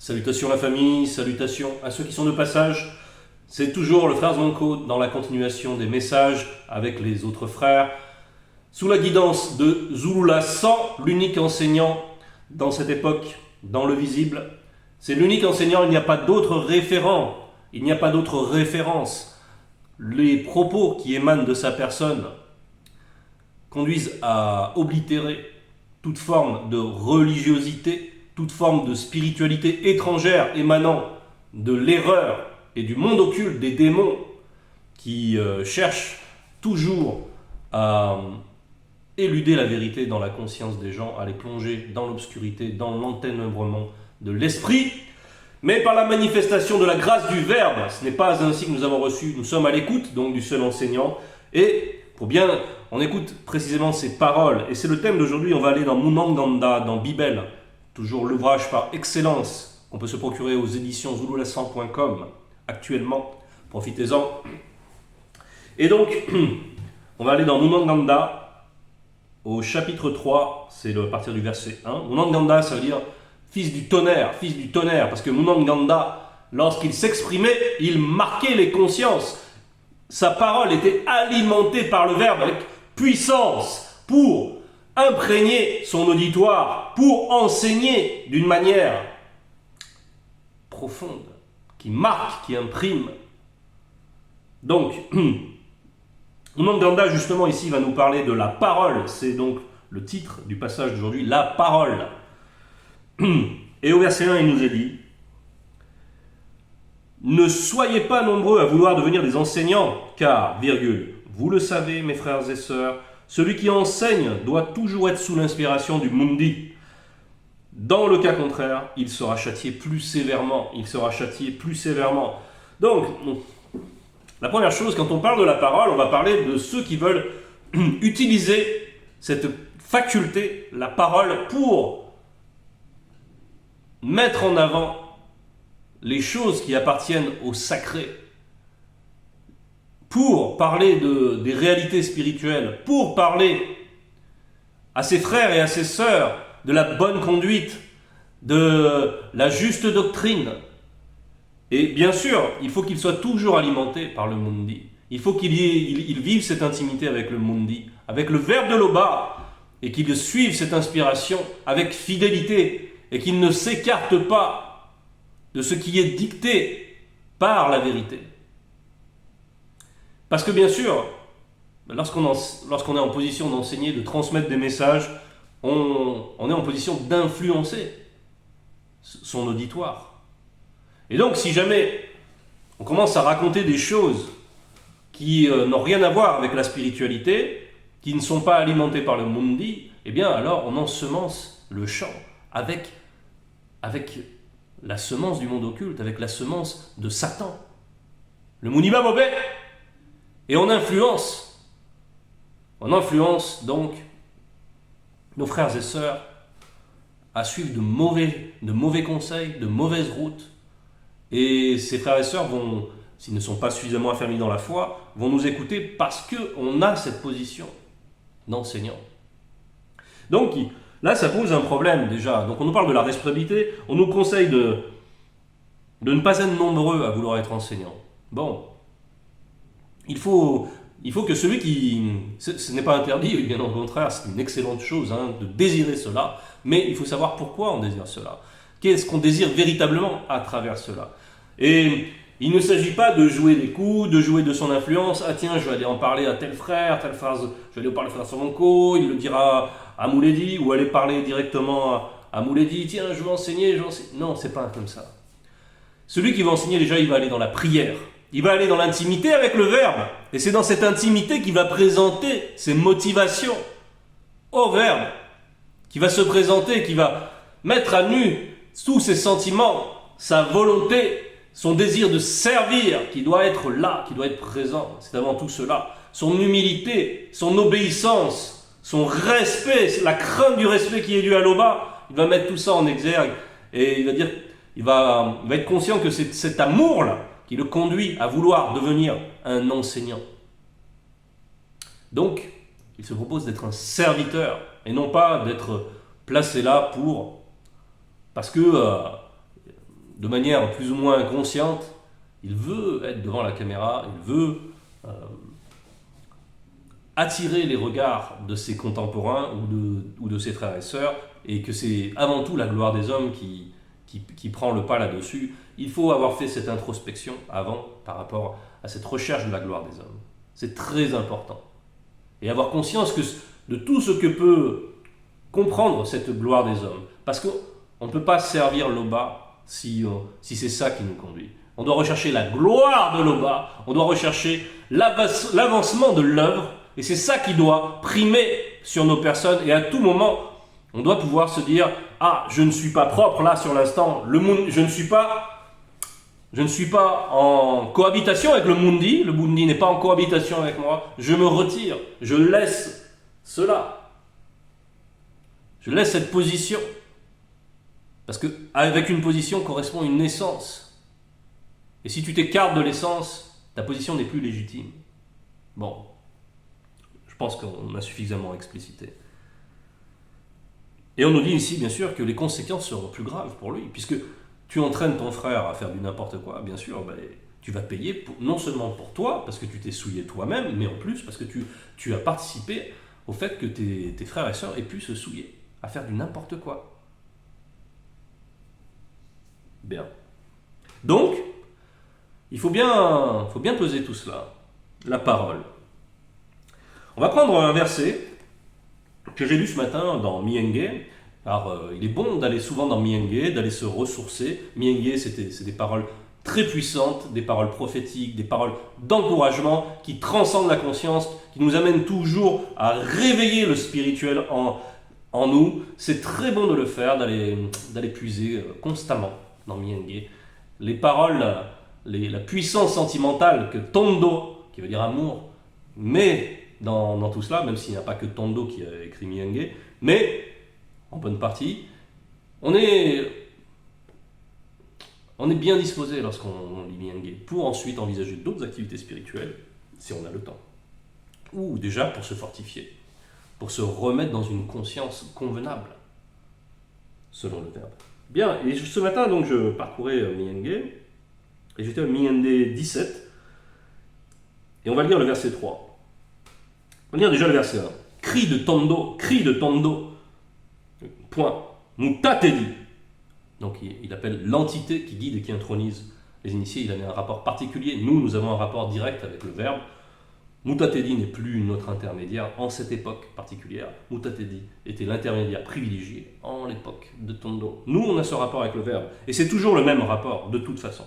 Salutations à la famille, salutations à ceux qui sont de passage. C'est toujours le frère Zonko dans la continuation des messages avec les autres frères, sous la guidance de Zulula 100, l'unique enseignant dans cette époque, dans le visible. C'est l'unique enseignant, il n'y a pas d'autre référent, il n'y a pas d'autre référence. Les propos qui émanent de sa personne conduisent à oblitérer toute forme de religiosité, toute forme de spiritualité étrangère émanant de l'erreur et du monde occulte des démons qui cherchent toujours à éluder la vérité dans la conscience des gens, à les plonger dans l'obscurité, dans l'enténèbrement de l'esprit. Mais par la manifestation de la grâce du Verbe, ce n'est pas ainsi que nous avons reçu, nous sommes à l'écoute donc du seul enseignant, et pour bien, on écoute précisément ces paroles, et c'est le thème d'aujourd'hui. On va aller dans Munanganda, dans Bibel, toujours l'ouvrage par excellence qu'on peut se procurer aux éditions zulula100.com actuellement, profitez-en. Et donc, on va aller dans Munanganda, au chapitre 3, c'est à partir du verset 1. Munanganda, ça veut dire fils du tonnerre, parce que Munanganda, lorsqu'il s'exprimait, il marquait les consciences. Sa parole était alimentée par le Verbe avec puissance pour imprégner son auditoire, pour enseigner d'une manière profonde, qui marque, qui imprime. Donc, Munanganda, justement, ici, va nous parler de la parole. C'est donc le titre du passage d'aujourd'hui, la parole. Et au verset 1, il nous est dit: ne soyez pas nombreux à vouloir devenir des enseignants, car, virgule, vous le savez, mes frères et sœurs, celui qui enseigne doit toujours être sous l'inspiration du Mundi. Dans le cas contraire, il sera châtié plus sévèrement. Donc, la première chose, quand on parle de la parole, on va parler de ceux qui veulent utiliser cette faculté, la parole, pour mettre en avant les choses qui appartiennent au sacré, pour parler des réalités spirituelles, pour parler à ses frères et à ses sœurs de la bonne conduite, de la juste doctrine. Et bien sûr, il faut qu'il soit toujours alimenté par le Mundi. Il faut qu'il vive cette intimité avec le Mundi, avec le Verbe de l'Oba, et qu'il suive cette inspiration avec fidélité, et qu'il ne s'écarte pas de ce qui est dicté par la vérité. Parce que bien sûr, lorsqu'on est en position d'enseigner, de transmettre des messages, on est en position d'influencer son auditoire. Et donc, si jamais on commence à raconter des choses qui n'ont rien à voir avec la spiritualité, qui ne sont pas alimentées par le Mundi, eh bien alors on ensemence le champ avec la semence du monde occulte, avec la semence de Satan. Le Muniba Mobé. Et on influence donc nos frères et sœurs à suivre de mauvais conseils, de mauvaises routes. Et ces frères et sœurs vont, s'ils ne sont pas suffisamment affermis dans la foi, vont nous écouter parce qu'on a cette position d'enseignant. Donc là, ça pose un problème déjà. Donc on nous parle de la responsabilité, on nous conseille de ne pas être nombreux à vouloir être enseignant. Bon, il faut que celui qui... Ce n'est pas interdit, bien au contraire, c'est une excellente chose de désirer cela, mais il faut savoir pourquoi on désire cela. Qu'est-ce qu'on désire véritablement à travers cela? Et il ne s'agit pas de jouer des coups, de jouer de son influence. Ah tiens, je vais aller en parler à tel frère, je vais aller en parler à frère Somonko, il le dira à Mouledi, ou aller parler directement à Mouledi, tiens, je vais enseigner. Non, c'est pas comme ça. Celui qui va enseigner, déjà, il va aller dans la prière. Il va aller dans l'intimité avec le Verbe. Et c'est dans cette intimité qu'il va présenter ses motivations au Verbe, qui va se présenter, qui va mettre à nu tous ses sentiments, sa volonté, son désir de servir, qui doit être là, qui doit être présent. C'est avant tout cela. Son humilité, son obéissance, son respect, la crainte du respect qui est dû à l'Oba. Il va mettre tout ça en exergue. Et il va être conscient que c'est cet amour-là qui le conduit à vouloir devenir un enseignant. Donc, il se propose d'être un serviteur et non pas d'être placé là parce que de manière plus ou moins inconsciente, il veut être devant la caméra, il veut attirer les regards de ses contemporains ou de ses frères et sœurs, et que c'est avant tout la gloire des hommes qui prend le pas là-dessus. Il faut avoir fait cette introspection avant par rapport à cette recherche de la gloire des hommes. C'est très important. Et avoir conscience de tout ce que peut comprendre cette gloire des hommes. Parce qu'on ne peut pas servir l'Oba si c'est ça qui nous conduit. On doit rechercher la gloire de l'Oba, on doit rechercher l'avancement de l'œuvre, et c'est ça qui doit primer sur nos personnes. Et à tout moment, on doit pouvoir se dire « Ah, je ne suis pas propre là sur l'instant, je ne suis pas en cohabitation avec le Mundi n'est pas en cohabitation avec moi, je me retire, je laisse cela. Je laisse cette position. » Parce qu'avec une position correspond une essence. Et si tu t'écartes de l'essence, ta position n'est plus légitime. Bon, je pense qu'on a suffisamment explicité. Et on nous dit ici, bien sûr, que les conséquences seront plus graves pour lui, puisque tu entraînes ton frère à faire du n'importe quoi, bien sûr, tu vas payer non seulement pour toi, parce que tu t'es souillé toi-même, mais en plus parce que tu as participé au fait que tes frères et sœurs aient pu se souiller, à faire du n'importe quoi. Bien. Donc, il faut bien peser tout cela. La parole. On va prendre un verset que j'ai lu ce matin dans Mienge. Alors, il est bon d'aller souvent dans Mienge, d'aller se ressourcer. Mienge, c'est des paroles très puissantes, des paroles prophétiques, des paroles d'encouragement qui transcendent la conscience, qui nous amènent toujours à réveiller le spirituel en nous. C'est très bon de le faire, d'aller puiser constamment dans Mienge. Les paroles, la puissance sentimentale que Tondo, qui veut dire amour, met dans tout cela, même s'il n'y a pas que Tondo qui a écrit Mienge, mais en bonne partie, on est bien disposé lorsqu'on lit Mienge pour ensuite envisager d'autres activités spirituelles, si on a le temps. Ou déjà pour se fortifier, pour se remettre dans une conscience convenable, selon le verbe. Bien, et ce matin, donc, je parcourais Mienge, et j'étais à Mienge 17, et on va lire le verset 3. On va lire déjà le verset 1. Cri de Tondo, point, Mutatedi. Donc il appelle l'entité qui guide et qui intronise les initiés, il a un rapport particulier. Nous avons un rapport direct avec le verbe. Mutatedi n'est plus notre intermédiaire en cette époque particulière. Mutatedi était l'intermédiaire privilégié en l'époque de Tondo. Nous, on a ce rapport avec le verbe. Et c'est toujours le même rapport, de toute façon.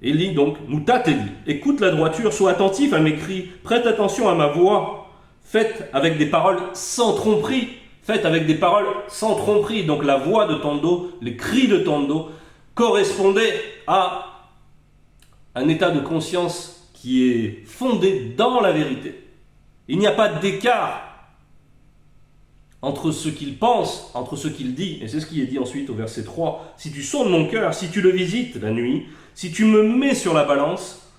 Et il dit donc, Mutatedi, écoute la droiture, sois attentif à mes cris, prête attention à ma voix, faites avec des paroles sans tromperie. Faites avec des paroles sans tromperie. Donc la voix de Tondo, les cris de Tondo correspondaient à un état de conscience qui est fondé dans la vérité. Il n'y a pas d'écart entre ce qu'il pense, entre ce qu'il dit. Et c'est ce qui est dit ensuite au verset 3. Si tu sondes mon cœur, si tu le visites la nuit, si tu me mets sur la balance,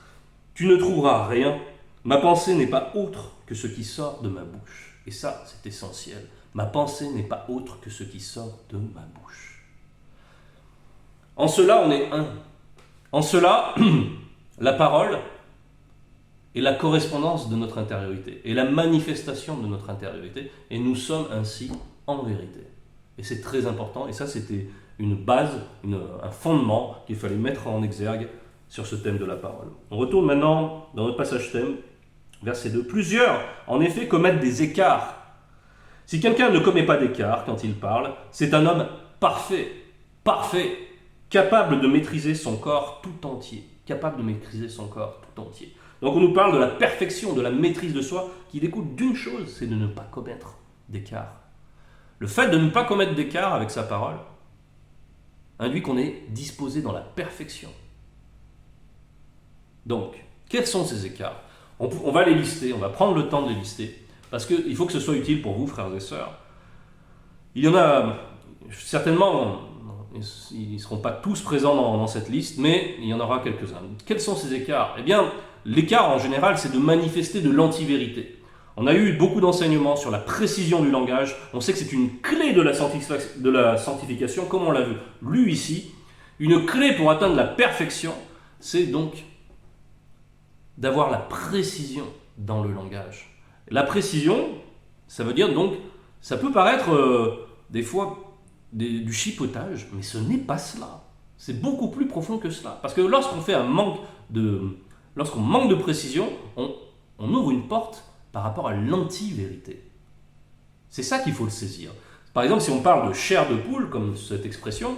tu ne trouveras rien. Ma pensée n'est pas autre que ce qui sort de ma bouche. Et ça, c'est essentiel. Ma pensée n'est pas autre que ce qui sort de ma bouche. En cela, on est un. En cela, la parole est la correspondance de notre intériorité, et la manifestation de notre intériorité, et nous sommes ainsi en vérité. Et c'est très important, et ça c'était une base, un fondement qu'il fallait mettre en exergue sur ce thème de la parole. On retourne maintenant dans notre passage thème, verset 2. Plusieurs, en effet, commettent des écarts. Si quelqu'un ne commet pas d'écart quand il parle, c'est un homme parfait, capable de maîtriser son corps tout entier. Donc on nous parle de la perfection, de la maîtrise de soi, qui découle d'une chose, c'est de ne pas commettre d'écart. Le fait de ne pas commettre d'écart avec sa parole induit qu'on est disposé dans la perfection. Donc, quels sont ces écarts ? On va les lister, on va prendre le temps de les lister, parce qu'il faut que ce soit utile pour vous, frères et sœurs. Il y en a, certainement, ils ne seront pas tous présents dans cette liste, mais il y en aura quelques-uns. Quels sont ces écarts ? Eh bien, l'écart en général, c'est de manifester de l'antivérité. On a eu beaucoup d'enseignements sur la précision du langage. On sait que c'est une clé de la sanctification, comme on l'a lu ici. Une clé pour atteindre la perfection, c'est donc d'avoir la précision dans le langage. La précision, ça veut dire donc, ça peut paraître des fois du chipotage, mais ce n'est pas cela. C'est beaucoup plus profond que cela. Parce que lorsqu'on manque de précision, on ouvre une porte par rapport à l'anti-vérité. C'est ça qu'il faut le saisir. Par exemple, si on parle de chair de poule, comme cette expression,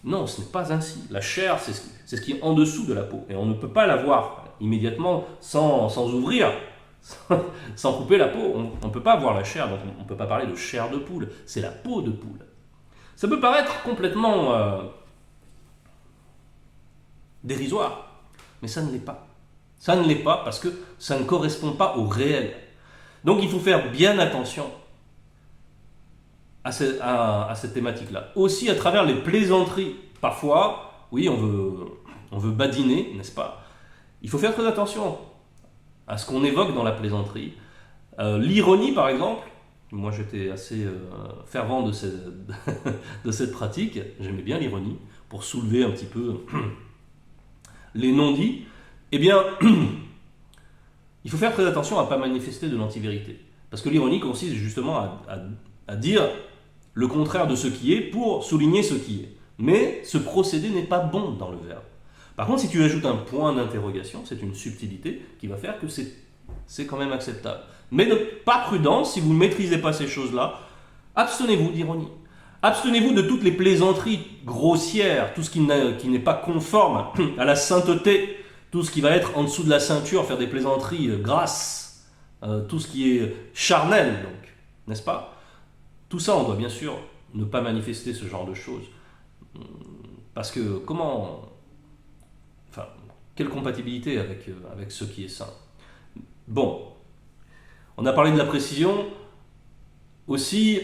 non, ce n'est pas ainsi. La chair, c'est ce qui est en dessous de la peau. Et on ne peut pas la voir immédiatement sans ouvrir, sans couper la peau. On ne peut pas voir la chair, donc on ne peut pas parler de chair de poule. C'est la peau de poule. Ça peut paraître complètement dérisoire, mais ça ne l'est pas. Ça ne l'est pas parce que ça ne correspond pas au réel. Donc il faut faire bien attention à cette thématique-là. Aussi à travers les plaisanteries. Parfois, oui, on veut badiner, n'est-ce pas? Il faut faire très attention à ce qu'on évoque dans la plaisanterie. L'ironie, par exemple, moi j'étais assez fervent de cette pratique, j'aimais bien l'ironie, pour soulever un petit peu les non-dits. Eh bien, il faut faire très attention à ne pas manifester de l'antivérité. Parce que l'ironie consiste justement à dire le contraire de ce qui est pour souligner ce qui est. Mais ce procédé n'est pas bon dans le verbe. Par contre, si tu ajoutes un point d'interrogation, c'est une subtilité qui va faire que c'est quand même acceptable. Mais par prudence, si vous ne maîtrisez pas ces choses-là, abstenez-vous d'ironie. Abstenez-vous de toutes les plaisanteries grossières, tout ce qui n'est pas conforme à la sainteté, tout ce qui va être en dessous de la ceinture, faire des plaisanteries grasses, tout ce qui est charnel, donc, n'est-ce pas? Tout ça, on doit bien sûr ne pas manifester ce genre de choses. Parce que quelle compatibilité avec ce qui est saint? Bon, on a parlé de la précision. Aussi,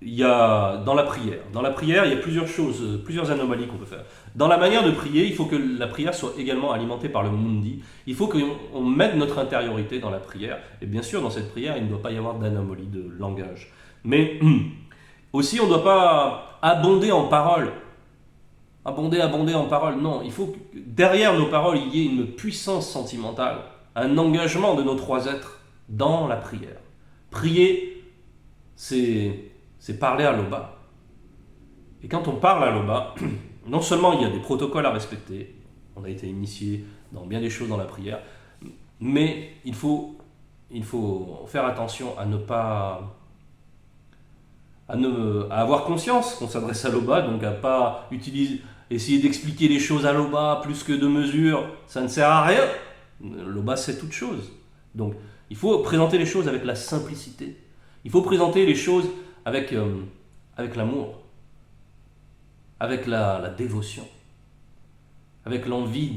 il y a dans la prière. Dans la prière, il y a plusieurs choses, plusieurs anomalies qu'on peut faire. Dans la manière de prier, il faut que la prière soit également alimentée par le mundi. Il faut qu'on mette notre intériorité dans la prière. Et bien sûr, dans cette prière, il ne doit pas y avoir d'anomalie de langage. Mais aussi, on ne doit pas abonder en paroles. Abonder en paroles. Non, il faut que derrière nos paroles, il y ait une puissance sentimentale, un engagement de nos trois êtres dans la prière. Prier, c'est parler à l'Oba. Et quand on parle à l'Oba, non seulement il y a des protocoles à respecter, on a été initié dans bien des choses dans la prière, mais il faut faire attention à ne pas à avoir conscience qu'on s'adresse à l'Oba, donc à pas essayer d'expliquer les choses à l'Oba plus que de mesure, ça ne sert à rien. L'Oba sait toute chose. Donc il faut présenter les choses avec la simplicité. Il faut présenter les choses avec l'amour, avec la dévotion, avec l'envie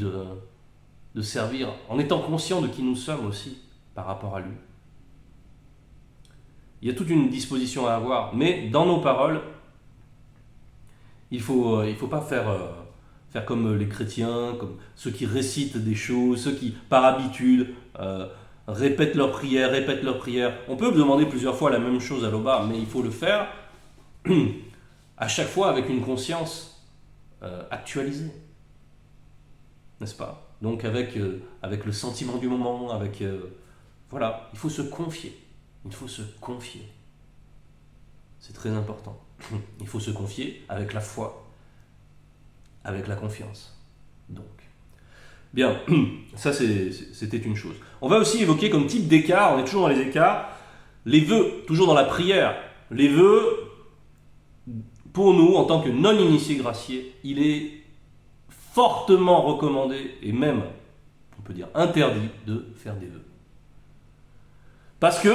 de servir, en étant conscient de qui nous sommes aussi par rapport à lui. Il y a toute une disposition à avoir, mais dans nos paroles, il faut pas faire comme les chrétiens, comme ceux qui récitent des choses, ceux qui, par habitude, répètent leurs prières. On peut demander plusieurs fois la même chose à l'Oba, mais il faut le faire à chaque fois avec une conscience actualisée, n'est-ce pas? Donc avec le sentiment du moment, voilà, il faut se confier. Il faut se confier. C'est très important. Il faut se confier avec la foi, avec la confiance. Donc, bien, ça c'était une chose. On va aussi évoquer comme type d'écart, on est toujours dans les écarts, les vœux, toujours dans la prière. Les vœux, pour nous, en tant que non-initiés graciés, il est fortement recommandé, et même, on peut dire interdit, de faire des vœux. Parce que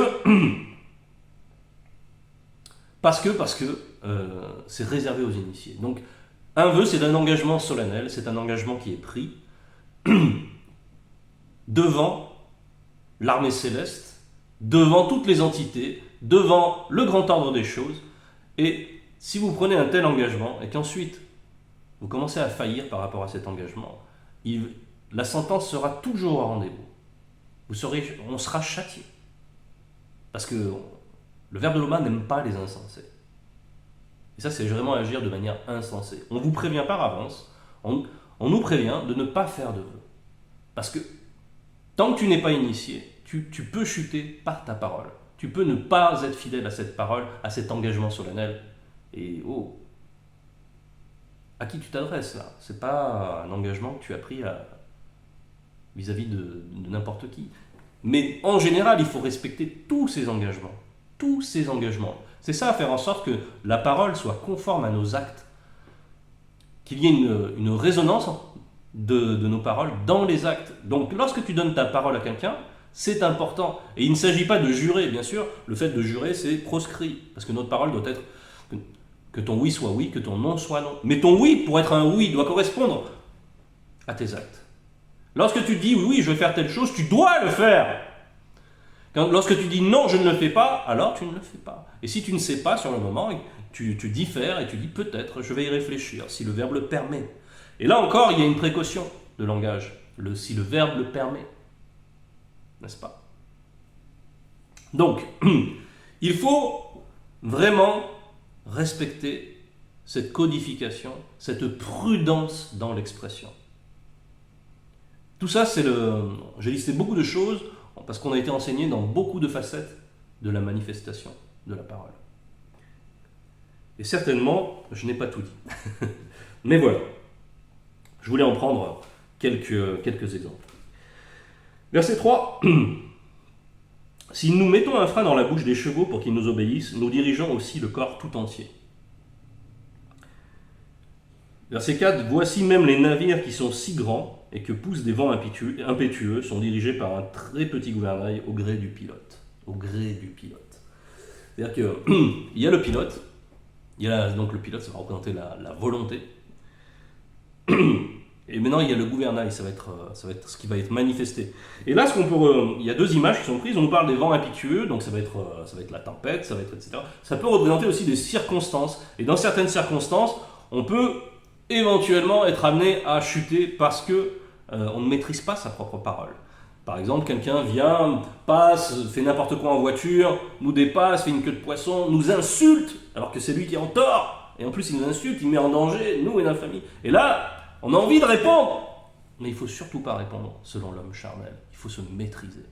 c'est réservé aux initiés. Donc, un vœu, c'est un engagement solennel, c'est un engagement qui est pris devant l'armée céleste, devant toutes les entités, devant le grand ordre des choses. Et si vous prenez un tel engagement et qu'ensuite vous commencez à faillir par rapport à cet engagement, la sentence sera toujours au rendez-vous. On sera châtié. Parce que le verbe de Loba n'aime pas les insensés. Et ça, c'est vraiment agir de manière insensée. On vous prévient par avance, on nous prévient de ne pas faire de vœux. Parce que tant que tu n'es pas initié, tu peux chuter par ta parole. Tu peux ne pas être fidèle à cette parole, à cet engagement solennel. Et à qui tu t'adresses là? C'est pas un engagement que tu as pris vis-à-vis de n'importe qui. Mais en général, il faut respecter tous ces engagements. Tous ces engagements. C'est ça, faire en sorte que la parole soit conforme à nos actes. Qu'il y ait une résonance de nos paroles dans les actes. Donc lorsque tu donnes ta parole à quelqu'un, c'est important. Et il ne s'agit pas de jurer, bien sûr. Le fait de jurer, c'est proscrit. Parce que notre parole doit être que ton oui soit oui, que ton non soit non. Mais ton oui, pour être un oui, doit correspondre à tes actes. Lorsque tu dis oui, je vais faire telle chose, tu dois le faire. Lorsque tu dis non, je ne le fais pas, alors tu ne le fais pas. Et si tu ne sais pas sur le moment, tu dis faire et tu dis peut-être, je vais y réfléchir, si le verbe le permet. Et là encore, il y a une précaution de langage, si le verbe le permet. N'est-ce pas? Donc, il faut vraiment respecter cette codification, cette prudence dans l'expression. Tout ça, j'ai listé beaucoup de choses parce qu'on a été enseigné dans beaucoup de facettes de la manifestation de la parole. Et certainement, je n'ai pas tout dit. Mais voilà. Je voulais en prendre quelques exemples. Verset 3. Si nous mettons un frein dans la bouche des chevaux pour qu'ils nous obéissent, nous dirigeons aussi le corps tout entier. Verset 4. Voici même les navires qui sont si grands et que poussent des vents impétueux sont dirigés par un très petit gouvernail au gré du pilote. Au gré du pilote. C'est-à-dire qu'il y a le pilote, donc le pilote, ça va représenter la volonté. Et maintenant, il y a le gouvernail, ça va être ce qui va être manifesté. Et là, il y a deux images qui sont prises. On nous parle des vents impétueux, donc ça va être la tempête, ça va être etc. Ça peut représenter aussi des circonstances. Et dans certaines circonstances, on peut éventuellement être amené à chuter parce que on ne maîtrise pas sa propre parole. Par exemple, quelqu'un vient, passe, fait n'importe quoi en voiture, nous dépasse, fait une queue de poisson, nous insulte, alors que c'est lui qui est en tort. Et en plus, il nous insulte, il met en danger nous et notre famille. Et là, on a envie de répondre. Mais il ne faut surtout pas répondre selon l'homme charnel. Il faut se maîtriser.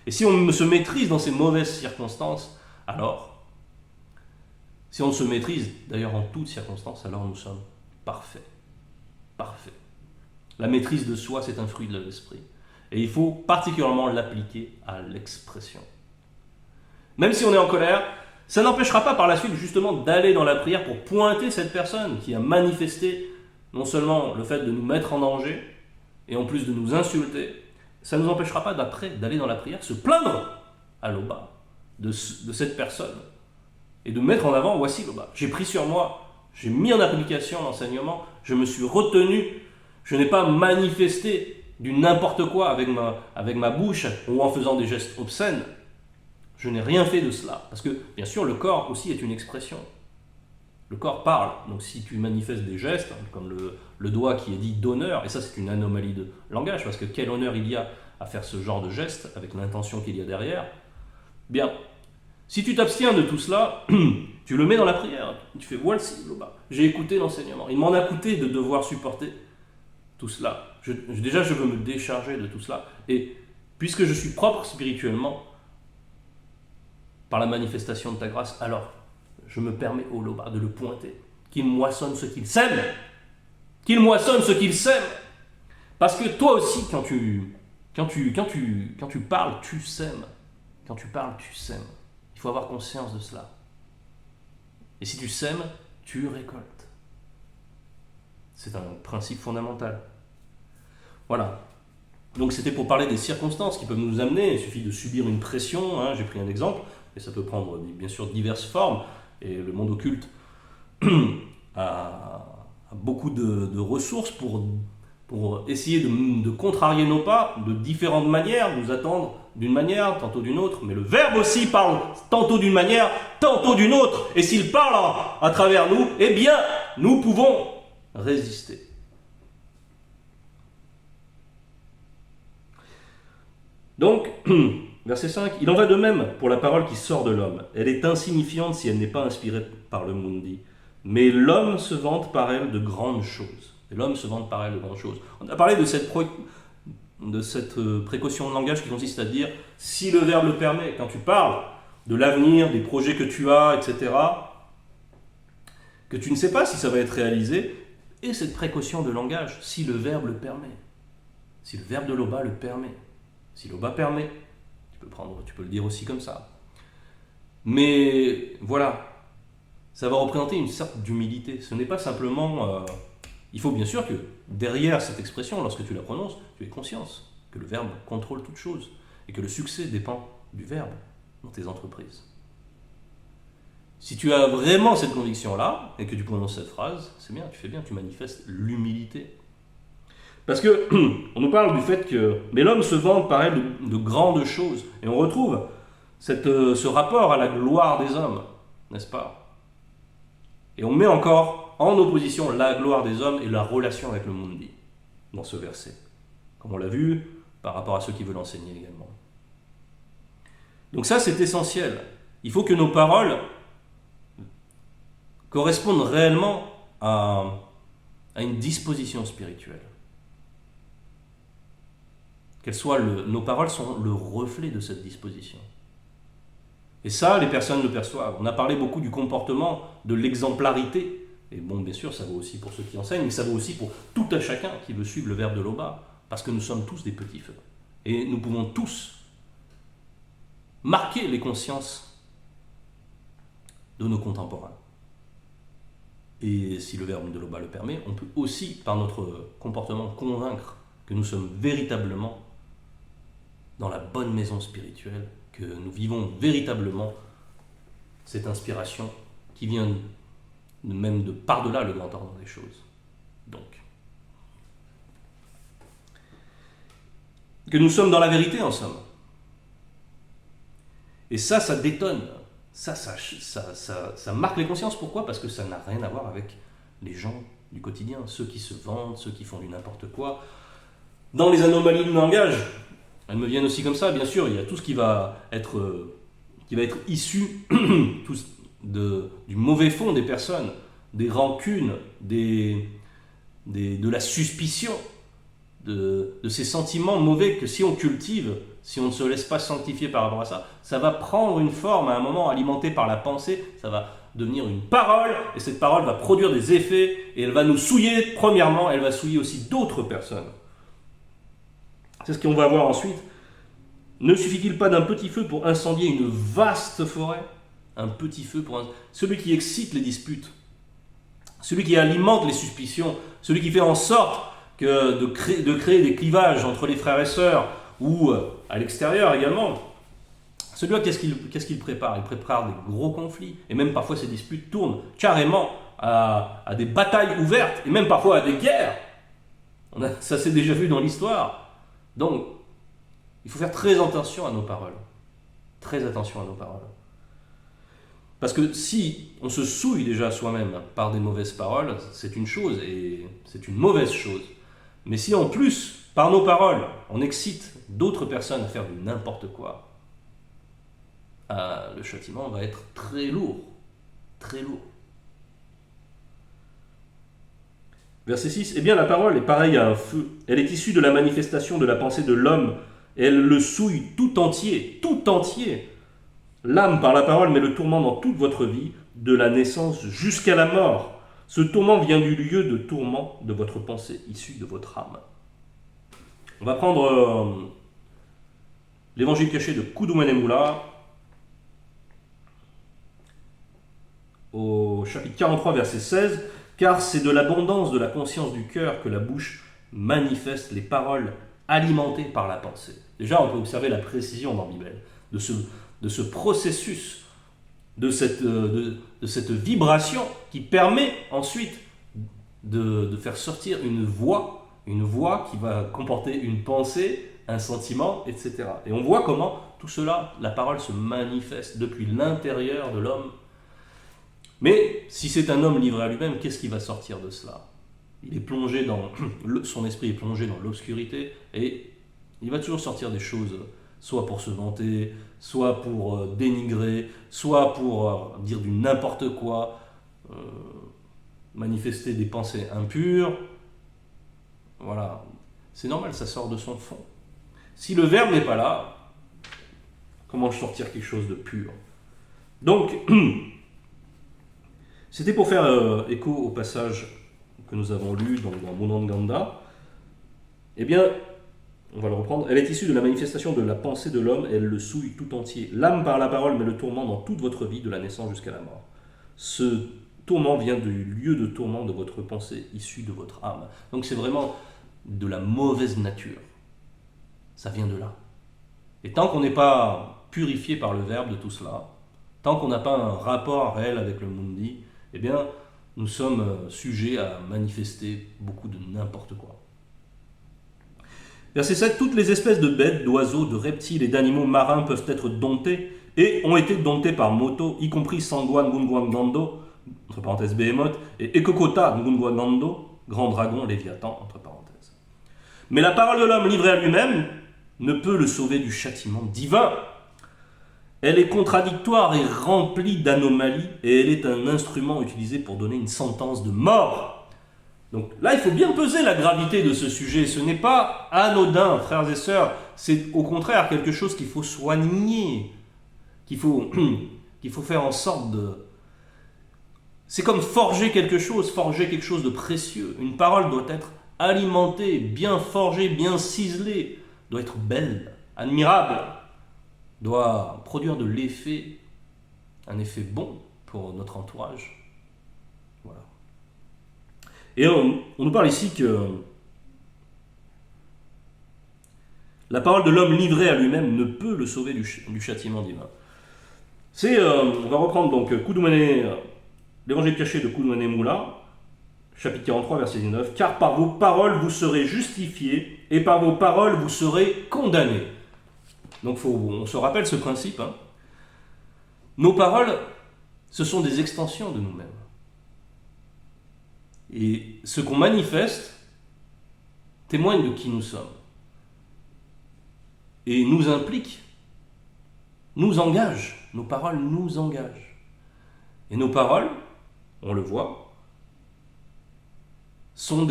Et si on se maîtrise dans ces mauvaises circonstances, alors, si on se maîtrise, d'ailleurs en toutes circonstances, alors nous sommes parfaits. Parfaits. La maîtrise de soi, c'est un fruit de l'esprit. Et il faut particulièrement l'appliquer à l'expression. Même si on est en colère, ça n'empêchera pas par la suite justement d'aller dans la prière pour pointer cette personne qui a manifesté non seulement le fait de nous mettre en danger, et en plus de nous insulter, ça ne nous empêchera pas d'après d'aller dans la prière, se plaindre à Loba de cette personne, et de mettre en avant, voici Loba, j'ai pris sur moi, j'ai mis en application l'enseignement, je me suis retenu, je n'ai pas manifesté du n'importe quoi avec ma bouche ou en faisant des gestes obscènes. Je n'ai rien fait de cela. Parce que, bien sûr, le corps aussi est une expression. Le corps parle. Donc si tu manifestes des gestes, comme le doigt qui est dit d'honneur, et ça c'est une anomalie de langage, parce que quel honneur il y a à faire ce genre de geste, avec l'intention qu'il y a derrière, bien, si tu t'abstiens de tout cela, tu le mets dans la prière. Tu fais, voici, j'ai écouté l'enseignement. Il m'en a coûté de devoir supporter tout cela. Déjà, je veux me décharger de tout cela. Et puisque je suis propre spirituellement, par la manifestation de ta grâce, alors je me permets au Loba de le pointer. Qu'il moissonne ce qu'il sème. Qu'il moissonne ce qu'il sème. Parce que toi aussi, quand tu parles, tu sèmes. Quand tu parles, tu sèmes. Il faut avoir conscience de cela. Et si tu sèmes, tu récoltes. C'est un principe fondamental. Voilà. Donc c'était pour parler des circonstances qui peuvent nous amener. Il suffit de subir une pression. J'ai pris un exemple. Et ça peut prendre bien sûr diverses formes. Et le monde occulte a beaucoup de ressources pour essayer de contrarier nos pas de différentes manières, nous attendre d'une manière, tantôt d'une autre. Mais le Verbe aussi parle tantôt d'une manière, tantôt d'une autre. Et s'il parle à travers nous, eh bien, nous pouvons résister. Donc, Verset 5. Il en va de même pour la parole qui sort de l'homme. Elle est insignifiante si elle n'est pas inspirée par le Mundi. Mais l'homme se vante par elle de grandes choses. Et l'homme se vante par elle de grandes choses. On a parlé de cette précaution de langage qui consiste à dire si le verbe le permet. Quand tu parles de l'avenir, des projets que tu as, etc., que tu ne sais pas si ça va être réalisé, et cette précaution de langage, si le verbe le permet. Si le verbe de Loba le permet. Si Loba permet. Tu peux le dire aussi comme ça. Mais voilà, ça va représenter une sorte d'humilité. Ce n'est pas simplement... il faut bien sûr que derrière cette expression, lorsque tu la prononces, tu aies conscience que le verbe contrôle toute chose et que le succès dépend du verbe dans tes entreprises. Si tu as vraiment cette conviction-là et que tu prononces cette phrase, c'est bien, tu fais bien, tu manifestes l'humilité. Parce que on nous parle du fait que mais l'homme se vante par elle de grandes choses. Et on retrouve ce rapport à la gloire des hommes, n'est-ce pas? Et on met encore en opposition la gloire des hommes et la relation avec le Mundi dans ce verset. Comme on l'a vu par rapport à ceux qui veulent enseigner également. Donc ça, c'est essentiel. Il faut que nos paroles correspondent réellement à une disposition spirituelle. Nos paroles sont le reflet de cette disposition. Et ça, les personnes le perçoivent. On a parlé beaucoup du comportement, de l'exemplarité. Et bon, bien sûr, ça vaut aussi pour ceux qui enseignent, mais ça vaut aussi pour tout un chacun qui veut suivre le verbe de Loba, parce que nous sommes tous des petits feux. Et nous pouvons tous marquer les consciences de nos contemporains. Et si le verbe de Loba le permet, on peut aussi, par notre comportement, convaincre que nous sommes véritablement dans la bonne maison spirituelle, que nous vivons véritablement cette inspiration qui vient même de par-delà le grand ordre des choses. Donc, que nous sommes dans la vérité en somme. Et ça détonne. Ça marque les consciences. Pourquoi ? Parce que ça n'a rien à voir avec les gens du quotidien, ceux qui se vantent, ceux qui font du n'importe quoi. Dans les anomalies de langage, elles me viennent aussi comme ça, bien sûr, il y a tout ce qui va être issu du mauvais fond des personnes, des rancunes, de la suspicion, de ces sentiments mauvais que si on cultive, si on ne se laisse pas sanctifier par rapport à ça, ça va prendre une forme à un moment alimentée par la pensée, ça va devenir une parole, et cette parole va produire des effets, et elle va nous souiller, premièrement, elle va souiller aussi d'autres personnes. C'est ce qu'on va voir ensuite. Ne suffit-il pas d'un petit feu pour incendier une vaste forêt ? Un petit feu celui qui excite les disputes, celui qui alimente les suspicions, celui qui fait en sorte de créer des clivages entre les frères et sœurs ou à l'extérieur également. Celui-là, qu'est-ce qu'il prépare ? Il prépare des gros conflits. Et même parfois, ces disputes tournent carrément à des batailles ouvertes et même parfois à des guerres. Ça s'est déjà vu dans l'histoire. Donc, il faut faire très attention à nos paroles. Très attention à nos paroles. Parce que si on se souille déjà soi-même par des mauvaises paroles, c'est une chose et c'est une mauvaise chose. Mais si en plus, par nos paroles, on excite d'autres personnes à faire du n'importe quoi, le châtiment va être très lourd. Très lourd. Verset 6. Eh bien, la parole est pareille à un feu. Elle est issue de la manifestation de la pensée de l'homme. Et elle le souille tout entier. Tout entier. L'âme, par la parole, met le tourment dans toute votre vie, de la naissance jusqu'à la mort. Ce tourment vient du lieu de tourment de votre pensée, issu de votre âme. On va prendre l'évangile caché de Kudumane-Mula, au chapitre 43, verset 16. Car c'est de l'abondance de la conscience du cœur que la bouche manifeste les paroles alimentées par la pensée. Déjà, on peut observer la précision dans la Bible, de ce processus, de cette vibration qui permet ensuite de faire sortir une voix qui va comporter une pensée, un sentiment, etc. Et on voit comment tout cela, la parole se manifeste depuis l'intérieur de l'homme. Mais si c'est un homme livré à lui-même, qu'est-ce qui va sortir de cela ? Il est plongé son esprit est plongé dans l'obscurité et il va toujours sortir des choses soit pour se vanter, soit pour dénigrer, soit pour dire du n'importe quoi, manifester des pensées impures. Voilà, c'est normal, ça sort de son fond. Si le verbe n'est pas là, comment sortir quelque chose de pur? Donc, c'était pour faire écho au passage que nous avons lu dans Munanganda. Eh bien, on va le reprendre. Elle est issue de la manifestation de la pensée de l'homme et elle le souille tout entier. L'âme par la parole met le tourment dans toute votre vie, de la naissance jusqu'à la mort. Ce tourment vient du lieu de tourment de votre pensée, issue de votre âme. Donc c'est vraiment de la mauvaise nature. Ça vient de là. Et tant qu'on n'est pas purifié par le verbe de tout cela, tant qu'on n'a pas un rapport réel avec le mundi, eh bien, nous sommes sujets à manifester beaucoup de n'importe quoi. Verset 7. Toutes les espèces de bêtes, d'oiseaux, de reptiles et d'animaux marins peuvent être domptés et ont été domptés par Moto, y compris Sangwan Ngungwan Gando, entre parenthèses Behemoth, et Ekokota Ngungwan Gando, grand dragon, Léviathan, entre parenthèses. Mais la parole de l'homme livrée à lui-même ne peut le sauver du châtiment divin. Elle est contradictoire et remplie d'anomalies, et elle est un instrument utilisé pour donner une sentence de mort. Donc là, il faut bien peser la gravité de ce sujet. Ce n'est pas anodin, frères et sœurs. C'est au contraire quelque chose qu'il faut soigner, qu'il faut faire en sorte de... C'est comme forger quelque chose de précieux. Une parole doit être alimentée, bien forgée, bien ciselée, doit être belle, admirable, doit produire de l'effet, un effet bon pour notre entourage. Voilà. Et on nous parle ici que la parole de l'homme livrée à lui-même ne peut le sauver du châtiment divin. On va reprendre donc l'évangile caché de Kudumane Mula, chapitre 43, verset 19. Car par vos paroles vous serez justifiés et par vos paroles vous serez condamnés. Donc on se rappelle ce principe. Nos paroles, ce sont des extensions de nous-mêmes. Et ce qu'on manifeste témoigne de qui nous sommes. Et nous implique, nous engage. Nos paroles nous engagent. Et nos paroles, on le voit, sont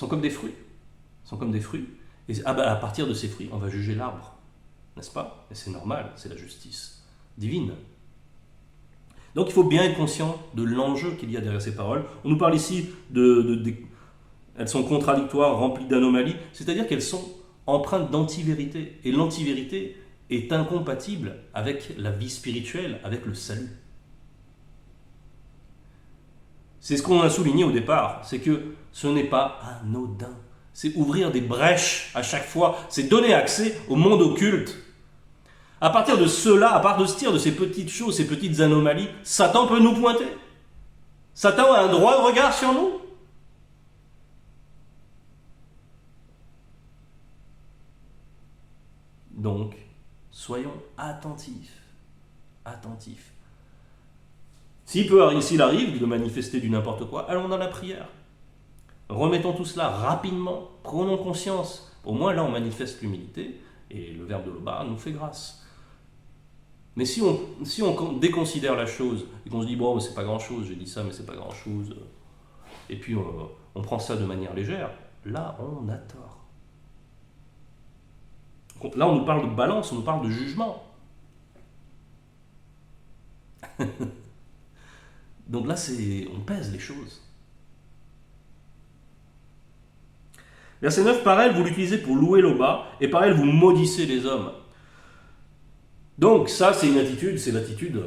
comme des fruits. Et à partir de ces fruits, on va juger l'arbre. N'est-ce pas? Et c'est normal, c'est la justice divine. Donc il faut bien être conscient de l'enjeu qu'il y a derrière ces paroles. On nous parle ici elles sont contradictoires, remplies d'anomalies, c'est-à-dire qu'elles sont empreintes d'antivérité. Et l'antivérité est incompatible avec la vie spirituelle, avec le salut. C'est ce qu'on a souligné au départ, c'est que ce n'est pas anodin. C'est ouvrir des brèches à chaque fois, c'est donner accès au monde occulte. À partir de cela, à partir de ces petites choses, ces petites anomalies, Satan peut nous pointer. Satan a un droit de regard sur nous. Donc, soyons attentifs. S'il arrive de manifester du n'importe quoi, allons dans la prière. Remettons tout cela rapidement, prenons conscience. Au moins là, on manifeste l'humilité et le verbe de l'Oba nous fait grâce. Mais si on déconsidère la chose et qu'on se dit bon, c'est pas grand chose, j'ai dit ça, mais c'est pas grand chose, et puis on prend ça de manière légère, là on a tort. Là on nous parle de balance, on nous parle de jugement. Donc là on pèse les choses. Verset 9, par elle vous l'utilisez pour louer l'Oba, et par elle vous maudissez les hommes. Donc ça c'est l'attitude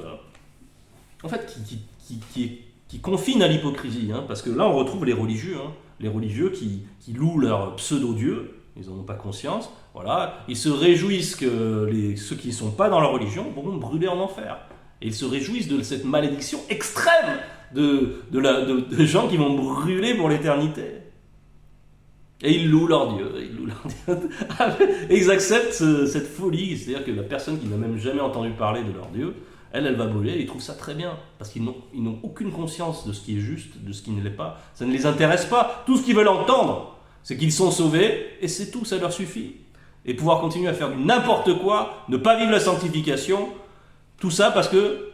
en fait qui confine à l'hypocrisie, parce que là on retrouve les religieux qui louent leur pseudo-dieu, ils n'en ont pas conscience, voilà, ils se réjouissent que ceux qui ne sont pas dans la religion vont brûler en enfer. Et ils se réjouissent de cette malédiction extrême de gens qui vont brûler pour l'éternité. Et ils louent leur Dieu. Et ils acceptent cette folie. C'est-à-dire que la personne qui n'a même jamais entendu parler de leur Dieu, elle va brûler. Et ils trouvent ça très bien. Parce qu'ils n'ont aucune conscience de ce qui est juste, de ce qui ne l'est pas. Ça ne les intéresse pas. Tout ce qu'ils veulent entendre, C'est qu'ils sont sauvés, et c'est tout, ça leur suffit. Et pouvoir continuer à faire du n'importe quoi, ne pas vivre la sanctification, tout ça parce que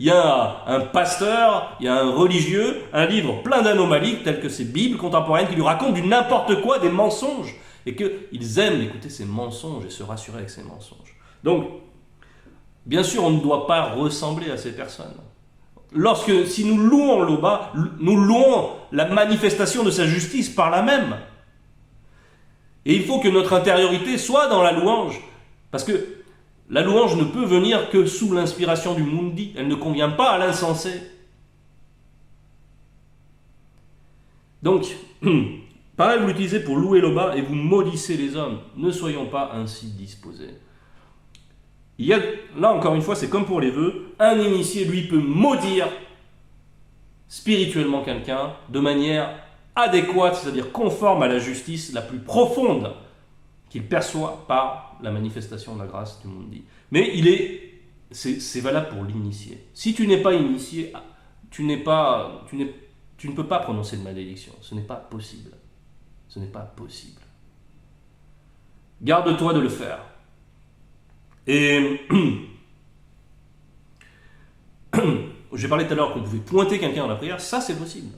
il y a un pasteur, il y a un religieux, un livre plein d'anomalies, telles que ces Bibles contemporaines, qui lui racontent du n'importe quoi, des mensonges, et qu'ils aiment écouter ces mensonges et se rassurer avec ces mensonges. Donc, bien sûr, on ne doit pas ressembler à ces personnes. Si nous louons Loba, nous louons la manifestation de sa justice par là même. Et il faut que notre intériorité soit dans la louange, parce que la louange ne peut venir que sous l'inspiration du mundi, elle ne convient pas à l'insensé. Donc, pareil, vous l'utilisez pour louer Loba et vous maudissez les hommes. Ne soyons pas ainsi disposés. Là encore une fois, c'est comme pour les vœux, un initié, lui, peut maudire spirituellement quelqu'un de manière adéquate, c'est-à-dire conforme à la justice la plus profonde qu'il perçoit par la manifestation de la grâce du mundi. Mais c'est valable pour l'initié. Si tu n'es pas initié, tu ne peux pas prononcer de malédiction. Ce n'est pas possible. Ce n'est pas possible. Garde-toi de le faire. Et j'ai parlé tout à l'heure qu'on pouvait pointer quelqu'un dans la prière, ça c'est possible.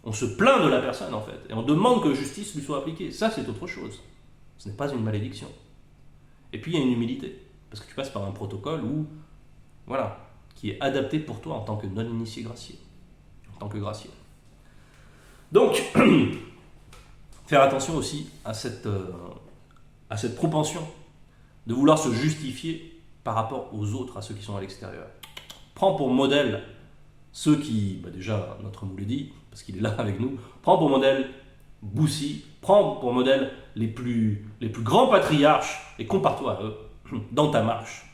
On se plaint de la personne en fait, et on demande que justice lui soit appliquée. Ça c'est autre chose. Ce n'est pas une malédiction. Et puis il y a une humilité, parce que tu passes par un protocole qui est adapté pour toi en tant que non-initié gracié, en tant que gracié. Donc, faire attention aussi à cette propension de vouloir se justifier par rapport aux autres, à ceux qui sont à l'extérieur. Prends pour modèle ceux qui, déjà notre moule dit, parce qu'il est là avec nous, prends pour modèle Boussy, prends pour modèle les plus grands patriarches et compare-toi à eux dans ta marche.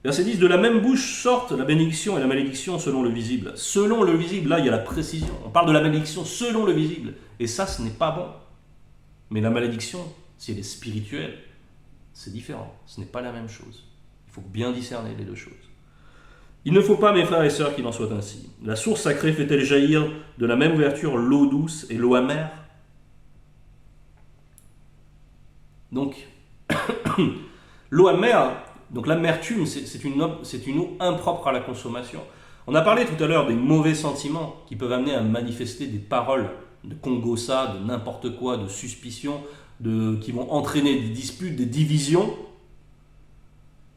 Verset 10, de la même bouche sortent la bénédiction et la malédiction selon le visible. Selon le visible, là il y a la précision. On parle de la malédiction selon le visible. Et ça, ce n'est pas bon. Mais la malédiction, si elle est spirituelle, c'est différent. Ce n'est pas la même chose. Il faut bien discerner les deux choses. Il ne faut pas, mes frères et sœurs, qu'il en soit ainsi. La source sacrée fait-elle jaillir de la même ouverture l'eau douce et l'eau amère? Donc, l'eau amère, donc l'amertume, c'est une eau impropre à la consommation. On a parlé tout à l'heure des mauvais sentiments qui peuvent amener à manifester des paroles de congossa, de n'importe quoi, de suspicion, qui vont entraîner des disputes, des divisions.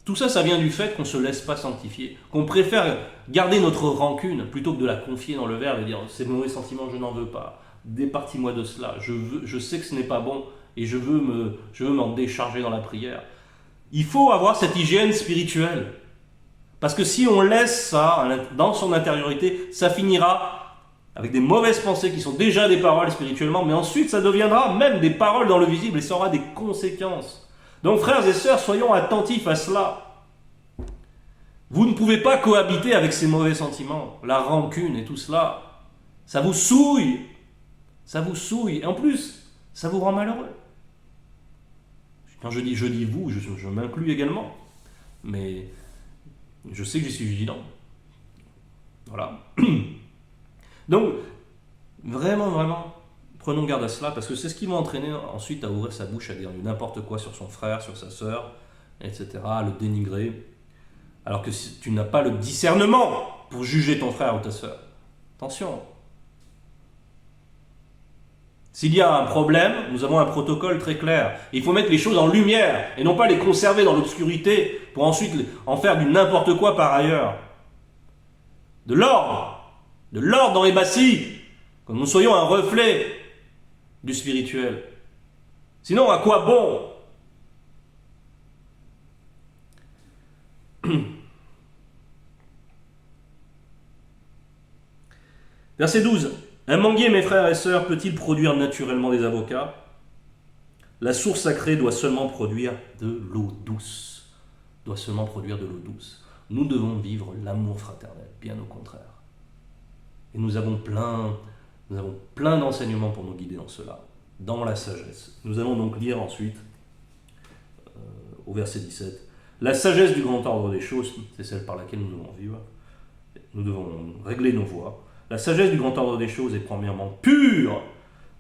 Tout ça, ça vient du fait qu'on ne se laisse pas sanctifier, qu'on préfère garder notre rancune plutôt que de la confier dans le verbe et dire « ces mauvais sentiments, je n'en veux pas, départis-moi de cela, je sais que ce n'est pas bon et je veux m'en décharger dans la prière ». Il faut avoir cette hygiène spirituelle, parce que si on laisse ça dans son intériorité, ça finira avec des mauvaises pensées qui sont déjà des paroles spirituellement, mais ensuite ça deviendra même des paroles dans le visible et ça aura des conséquences. Donc frères et sœurs, soyons attentifs à cela. Vous ne pouvez pas cohabiter avec ces mauvais sentiments, la rancune et tout cela. Ça vous souille. Ça vous souille. Et en plus, ça vous rend malheureux. Quand je dis vous, je m'inclus également. Mais je sais que j'y suis vigilant. Voilà. Donc, vraiment, prenons garde à cela, parce que c'est ce qui va entraîner ensuite à ouvrir sa bouche, à dire n'importe quoi sur son frère, sur sa sœur, etc., à le dénigrer, alors que si tu n'as pas le discernement pour juger ton frère ou ta sœur. Attention. S'il y a un problème, nous avons un protocole très clair. Il faut mettre les choses en lumière, et non pas les conserver dans l'obscurité, pour ensuite en faire du n'importe quoi par ailleurs. De l'ordre dans les bâcis, que nous soyons un reflet du spirituel. Sinon, à quoi bon? Verset 12. Un manguier, mes frères et sœurs, peut-il produire naturellement des avocats? La source sacrée doit seulement produire de l'eau douce. Nous devons vivre l'amour fraternel, bien au contraire. Et nous avons plein d'enseignements pour nous guider dans cela, dans la sagesse. Nous allons donc lire ensuite, au verset 17, la sagesse du grand ordre des choses, c'est celle par laquelle nous devons vivre. Nous devons régler nos voies. La sagesse du grand ordre des choses est premièrement pure,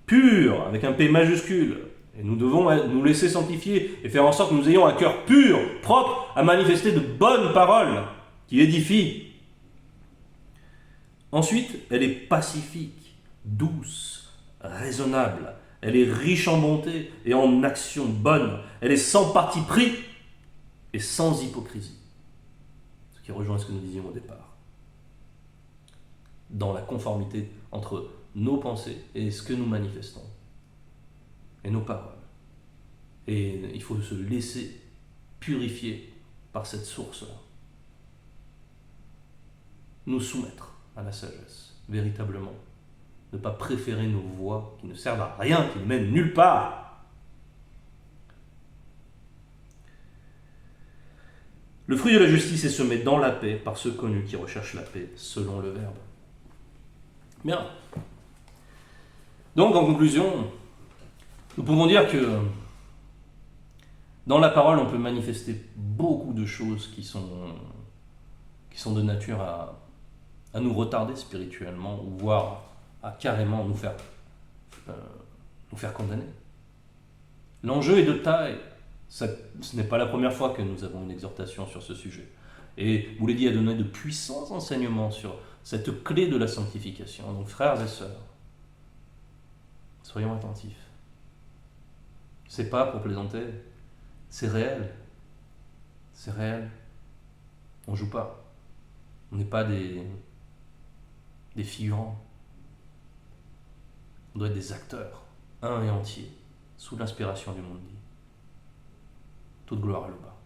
pure, avec un P majuscule. Et nous devons nous laisser sanctifier et faire en sorte que nous ayons un cœur pur, propre, à manifester de bonnes paroles qui édifient. Ensuite, elle est pacifique, douce, raisonnable. Elle est riche en bonté et en actions bonnes. Elle est sans parti pris et sans hypocrisie. Ce qui rejoint ce que nous disions au départ. Dans la conformité entre nos pensées et ce que nous manifestons. Et nos paroles. Et il faut se laisser purifier par cette source-là. Nous soumettre à la sagesse, véritablement. Ne pas préférer nos voix qui ne servent à rien, qui ne mènent nulle part. Le fruit de la justice est semé dans la paix par ceux connus qui recherchent la paix selon le Verbe. Bien. Donc, en conclusion, nous pouvons dire que dans la parole, on peut manifester beaucoup de choses qui sont de nature à nous retarder spirituellement, ou voire à carrément nous faire condamner. L'enjeu est de taille. Ce n'est pas la première fois que nous avons une exhortation sur ce sujet. Et Bouledi a donné de puissants enseignements sur cette clé de la sanctification. Donc, frères et sœurs, soyons attentifs. C'est pas pour plaisanter, c'est réel. C'est réel. On joue pas. On n'est pas des figurants. On doit être des acteurs, un et entiers, sous l'inspiration du monde dit. Toute gloire à l'Oba.